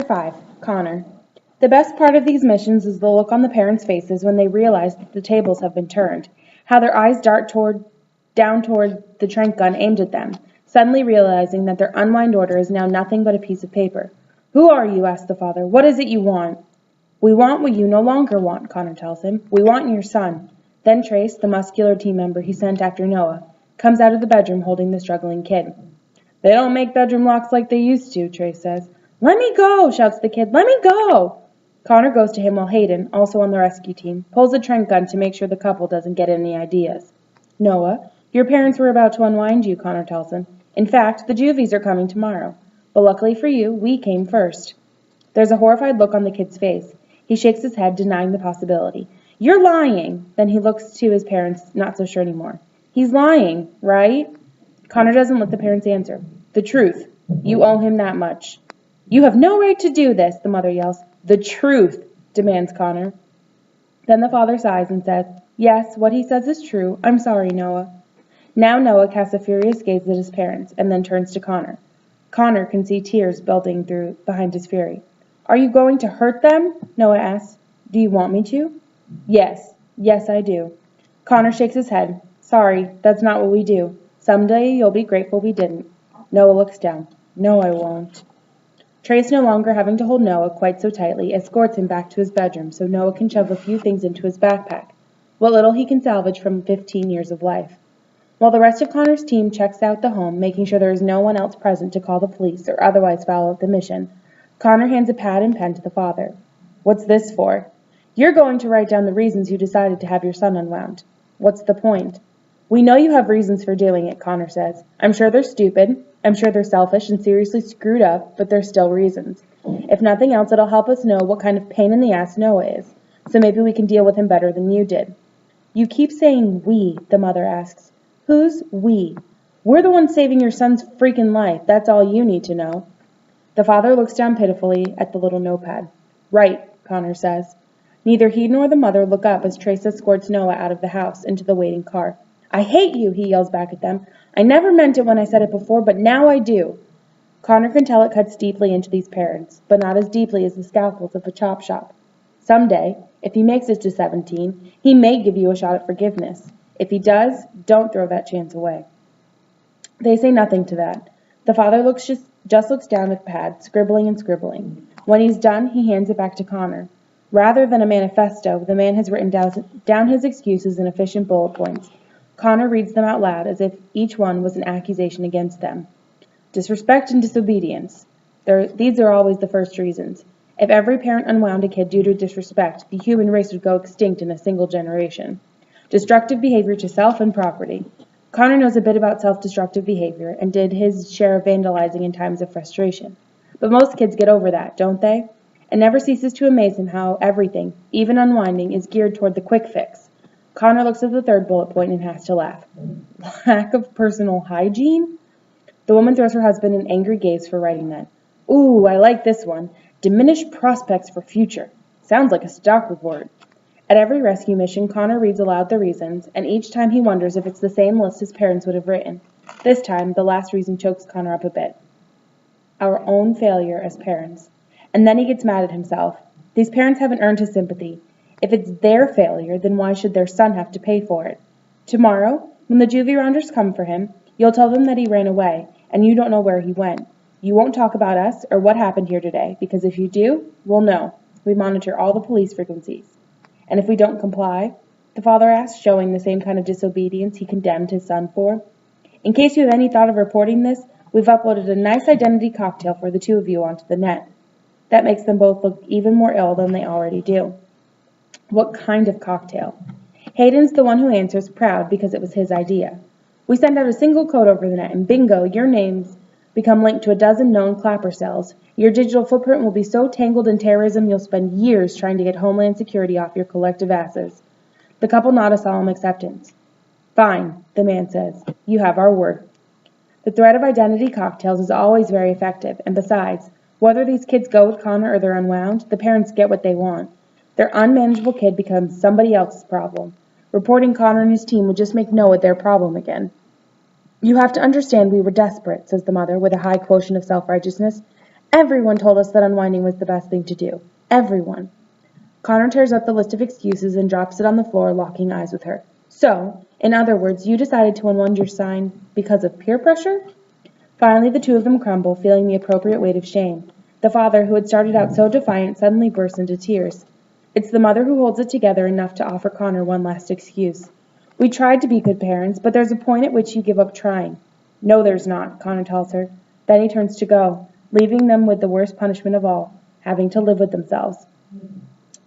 5. Connor. The best part of these missions is the look on the parents' faces when they realize that the tables have been turned, how their eyes dart down toward the trank gun aimed at them, suddenly realizing that their unwind order is now nothing but a piece of paper. "Who are you?" asks the father. "What is it you want?" "We want what you no longer want," Connor tells him. "We want your son." Then Trace, the muscular team member he sent after Noah, comes out of the bedroom holding the struggling kid. "They don't make bedroom locks like they used to," Trace says. "Let me go!" shouts the kid. "Let me go!" Connor goes to him while Hayden, also on the rescue team, pulls a trank gun to make sure the couple doesn't get any ideas. "Noah, your parents were about to unwind you," Connor tells him. "In fact, the juvies are coming tomorrow. But luckily for you, we came first." There's a horrified look on the kid's face. He shakes his head, denying the possibility. "You're lying!" Then he looks to his parents, not so sure anymore. "He's lying, right?" Connor doesn't let the parents answer. "The truth. You owe him that much." "You have no right to do this," the mother yells. "The truth," demands Connor. Then the father sighs and says, "Yes, what he says is true. I'm sorry, Noah." Now Noah casts a furious gaze at his parents and then turns to Connor. Connor can see tears building through behind his fury. "Are you going to hurt them?" Noah asks. "Do you want me to?" Yes, I do." Connor shakes his head. "Sorry, that's not what we do. Someday you'll be grateful we didn't." Noah looks down. "No, I won't." Trace, no longer having to hold Noah quite so tightly, escorts him back to his bedroom so Noah can shove a few things into his backpack, what little he can salvage from 15 years of life. While the rest of Connor's team checks out the home, making sure there is no one else present to call the police or otherwise foul up the mission, Connor hands a pad and pen to the father. "What's this for?" "You're going to write down the reasons you decided to have your son unwound." "What's the point?" "We know you have reasons for doing it," Connor says. "I'm sure they're stupid. I'm sure they're selfish and seriously screwed up, but they're still reasons. If nothing else, it'll help us know what kind of pain in the ass Noah is, so maybe we can deal with him better than you did." "You keep saying we," the mother asks. "Who's we?" "We're the ones saving your son's freaking life. That's all you need to know." The father looks down pitifully at the little notepad. "Right," Connor says. Neither he nor the mother look up as Trace escorts Noah out of the house into the waiting car. "I hate you," he yells back at them. "I never meant it when I said it before, but now I do." Connor can tell it cuts deeply into these parents, but not as deeply as the scalpels of a chop shop. Someday, if he makes it to 17, he may give you a shot at forgiveness. If he does, don't throw that chance away. They say nothing to that. The father just looks down at the pad, scribbling and scribbling. When he's done, he hands it back to Connor. Rather than a manifesto, the man has written down his excuses in efficient bullet points. Connor reads them out loud as if each one was an accusation against them. Disrespect and disobedience. These are always the first reasons. If every parent unwound a kid due to disrespect, the human race would go extinct in a single generation. Destructive behavior to self and property. Connor knows a bit about self-destructive behavior and did his share of vandalizing in times of frustration. But most kids get over that, don't they? It never ceases to amaze him how everything, even unwinding, is geared toward the quick fix. Connor looks at the third bullet point and has to laugh. Lack of personal hygiene? The woman throws her husband an angry gaze for writing that. "Ooh, I like this one. Diminished prospects for future. Sounds like a stock report." At every rescue mission, Connor reads aloud the reasons, and each time he wonders if it's the same list his parents would have written. This time, the last reason chokes Connor up a bit. Our own failure as parents. And then he gets mad at himself. These parents haven't earned his sympathy. If it's their failure, then why should their son have to pay for it? Tomorrow, when the juvie rounders come for him, you'll tell them that he ran away, and you don't know where he went. You won't talk about us or what happened here today, because if you do, we'll know. We monitor all the police frequencies. And if we don't comply? The father asked, showing the same kind of disobedience he condemned his son for. In case you have any thought of reporting this, we've uploaded a nice identity cocktail for the two of you onto the net. That makes them both look even more ill than they already do. What kind of cocktail? Hayden's the one who answers, proud because it was his idea. We send out a single code over the net, and bingo, your names become linked to a dozen known clapper cells. Your digital footprint will be so tangled in terrorism you'll spend years trying to get Homeland Security off your collective asses. The couple nod a solemn acceptance. Fine, the man says. You have our word. The threat of identity cocktails is always very effective, and besides, whether these kids go with Connor or they're unwound, the parents get what they want. Their unmanageable kid becomes somebody else's problem. Reporting Connor and his team would just make Noah their problem again. You have to understand we were desperate, says the mother, with a high quotient of self-righteousness. Everyone told us that unwinding was the best thing to do. Everyone. Connor tears up the list of excuses and drops it on the floor, locking eyes with her. So, in other words, you decided to unwind your sign because of peer pressure? Finally, the two of them crumble, feeling the appropriate weight of shame. The father, who had started out so defiant, suddenly bursts into tears. It's the mother who holds it together enough to offer Connor one last excuse. We tried to be good parents, but there's a point at which you give up trying. No, there's not, Connor tells her. Then he turns to go, leaving them with the worst punishment of all, having to live with themselves.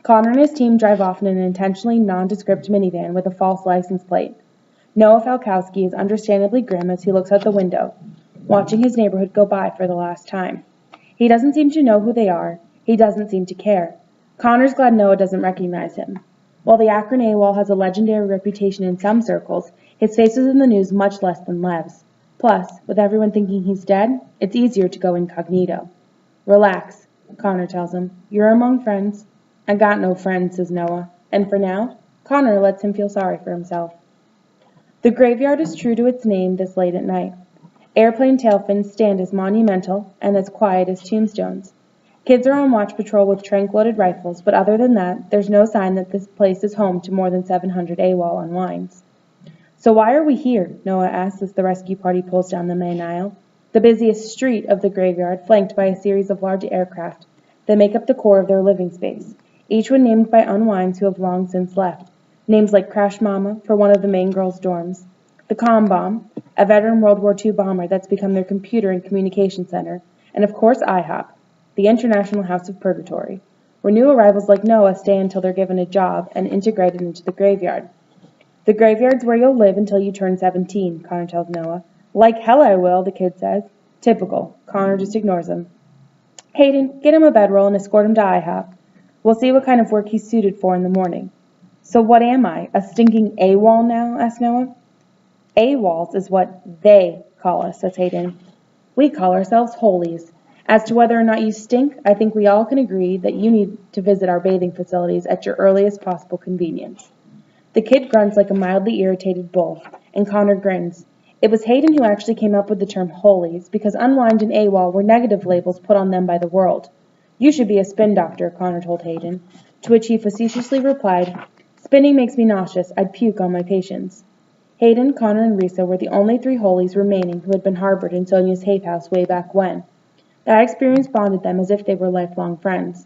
Connor and his team drive off in an intentionally nondescript minivan with a false license plate. Noah Falkowski is understandably grim as he looks out the window, watching his neighborhood go by for the last time. He doesn't seem to know who they are. He doesn't seem to care. Connor's glad Noah doesn't recognize him. While the Akron AWOL has a legendary reputation in some circles, his face is in the news much less than Lev's. Plus, with everyone thinking he's dead, it's easier to go incognito. Relax, Connor tells him. You're among friends. I got no friends, says Noah. And for now, Connor lets him feel sorry for himself. The graveyard is true to its name this late at night. Airplane tail fins stand as monumental and as quiet as tombstones. Kids are on watch patrol with trank-loaded rifles, but other than that, there's no sign that this place is home to more than 700 AWOL unwinds. So why are we here? Noah asks as the rescue party pulls down the main aisle, the busiest street of the graveyard, flanked by a series of large aircraft that make up the core of their living space, each one named by unwinds who have long since left. Names like Crash Mama for one of the main girls' dorms, the Com Bomb, a veteran World War II bomber that's become their computer and communication center, and of course IHOP, the International House of Purgatory, where new arrivals like Noah stay until they're given a job and integrated into the graveyard. The graveyard's where you'll live until you turn 17, Connor tells Noah. Like hell I will, the kid says. Typical. Connor just ignores him. Hayden, get him a bedroll and escort him to IHOP. We'll see what kind of work he's suited for in the morning. So what am I, a stinking AWOL now? Asks Noah. AWOLs is what they call us, says Hayden. We call ourselves holies. As to whether or not you stink, I think we all can agree that you need to visit our bathing facilities at your earliest possible convenience. The kid grunts like a mildly irritated bull, and Connor grins. It was Hayden who actually came up with the term holies, because unwind and AWOL were negative labels put on them by the world. You should be a spin doctor, Connor told Hayden, to which he facetiously replied, Spinning makes me nauseous. I'd puke on my patients. Hayden, Connor, and Risa were the only three holies remaining who had been harbored in Sonia's Hafe House way back when. That experience bonded them as if they were lifelong friends.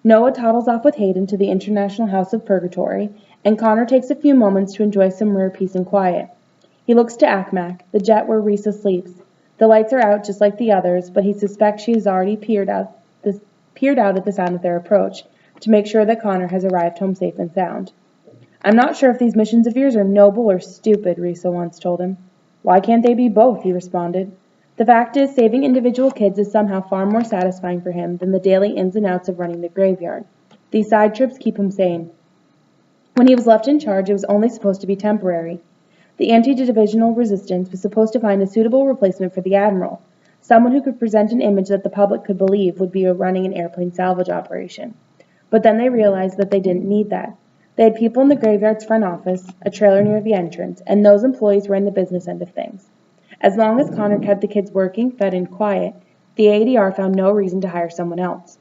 Noah toddles off with Hayden to the International House of Purgatory, and Connor takes a few moments to enjoy some rare peace and quiet. He looks to Akmac, the jet where Risa sleeps. The lights are out just like the others, but he suspects she has already peered out at the sound of their approach, to make sure that Connor has arrived home safe and sound. I'm not sure if these missions of yours are noble or stupid, Risa once told him. Why can't they be both, he responded. The fact is, saving individual kids is somehow far more satisfying for him than the daily ins and outs of running the graveyard. These side trips keep him sane. When he was left in charge, it was only supposed to be temporary. The anti-divisional resistance was supposed to find a suitable replacement for the admiral, someone who could present an image that the public could believe would be running an airplane salvage operation. But then they realized that they didn't need that. They had people in the graveyard's front office, a trailer near the entrance, and those employees ran the business end of things. As long as Connor kept the kids working, fed, and quiet, the ADR found no reason to hire someone else.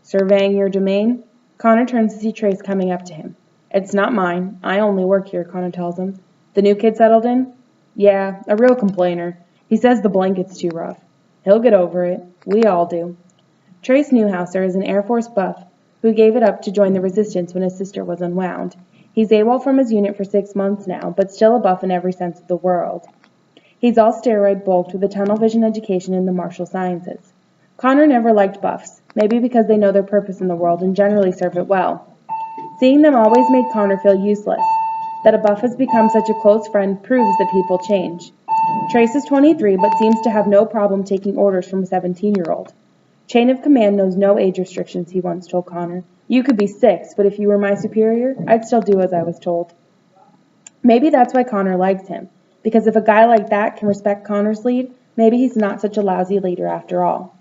Surveying your domain? Connor turns to see Trace coming up to him. It's not mine. I only work here, Connor tells him. The new kid settled in? Yeah, a real complainer. He says the blanket's too rough. He'll get over it. We all do. Trace Newhouser is an Air Force buff who gave it up to join the resistance when his sister was unwound. He's AWOL from his unit for 6 months now, but still a buff in every sense of the word. He's all steroid bulked with a tunnel vision education in the martial sciences. Connor never liked buffs, maybe because they know their purpose in the world and generally serve it well. Seeing them always made Connor feel useless. That a buff has become such a close friend proves that people change. Trace is 23, but seems to have no problem taking orders from a 17-year-old. Chain of command knows no age restrictions, he once told Connor. You could be 6, but if you were my superior, I'd still do as I was told. Maybe that's why Connor likes him, because if a guy like that can respect Connor's lead, maybe he's not such a lousy leader after all.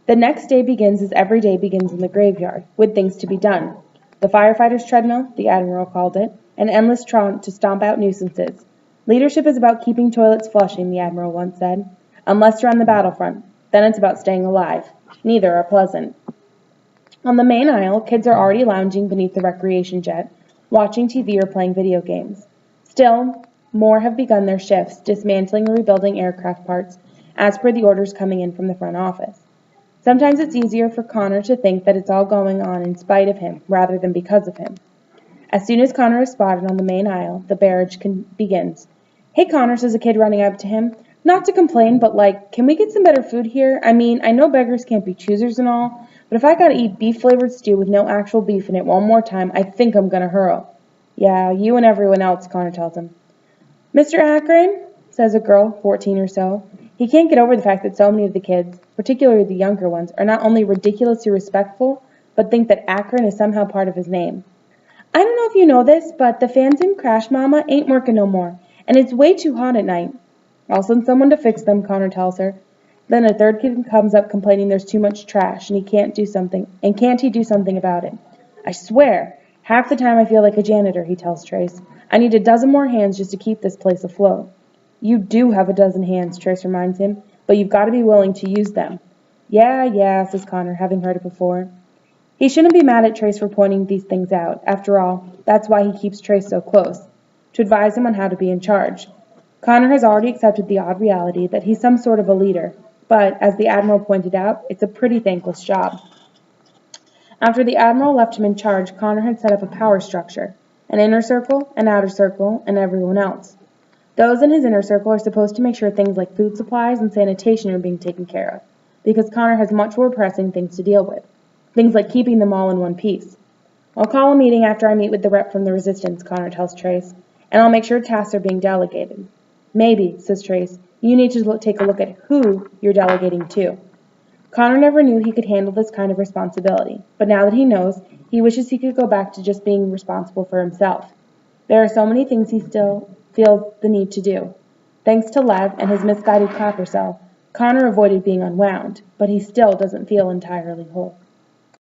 The next day begins as every day begins in the graveyard, with things to be done. The firefighter's treadmill, the Admiral called it, an endless trot to stomp out nuisances. Leadership is about keeping toilets flushing, the Admiral once said. Unless you're on the battlefront. Then it's about staying alive. Neither are pleasant. On the main aisle, kids are already lounging beneath the recreation jet, watching TV or playing video games. Still, more have begun their shifts, dismantling or rebuilding aircraft parts, as per the orders coming in from the front office. Sometimes it's easier for Connor to think that it's all going on in spite of him, rather than because of him. As soon as Connor is spotted on the main aisle, the barrage begins. "Hey, Connor," says a kid running up to him. "Not to complain, but can we get some better food here? I mean, I know beggars can't be choosers and all, but if I gotta eat beef-flavored stew with no actual beef in it one more time, I think I'm gonna hurl." "Yeah, you and everyone else," Connor tells him. "Mr. Akron," says a girl, 14 or so. He can't get over the fact that so many of the kids, particularly the younger ones, are not only ridiculously respectful, but think that Akron is somehow part of his name. "I don't know if you know this, but the fans in Crash Mama ain't working no more, and it's way too hot at night." "I'll send someone to fix them," Connor tells her. Then a third kid comes up complaining there's too much trash and can't he do something about it. "I swear, half the time I feel like a janitor," he tells Trace. "I need a dozen more hands just to keep this place afloat." "You do have a dozen hands," Trace reminds him, "but you've got to be willing to use them." Yeah, says Connor, having heard it before. He shouldn't be mad at Trace for pointing these things out. After all, that's why he keeps Trace so close, to advise him on how to be in charge. Connor has already accepted the odd reality that he's some sort of a leader, but, as the Admiral pointed out, it's a pretty thankless job. After the Admiral left him in charge, Connor had set up a power structure, an inner circle, an outer circle, and everyone else. Those in his inner circle are supposed to make sure things like food supplies and sanitation are being taken care of, because Connor has much more pressing things to deal with. Things like keeping them all in one piece. "I'll call a meeting after I meet with the rep from the Resistance," Connor tells Trace, "and I'll make sure tasks are being delegated." "Maybe," says Trace, "you need to take a look at who you're delegating to." Connor never knew he could handle this kind of responsibility, but now that he knows, he wishes he could go back to just being responsible for himself. There are so many things he still feels the need to do. Thanks to Lev and his misguided clapper cell, Connor avoided being unwound, but he still doesn't feel entirely whole.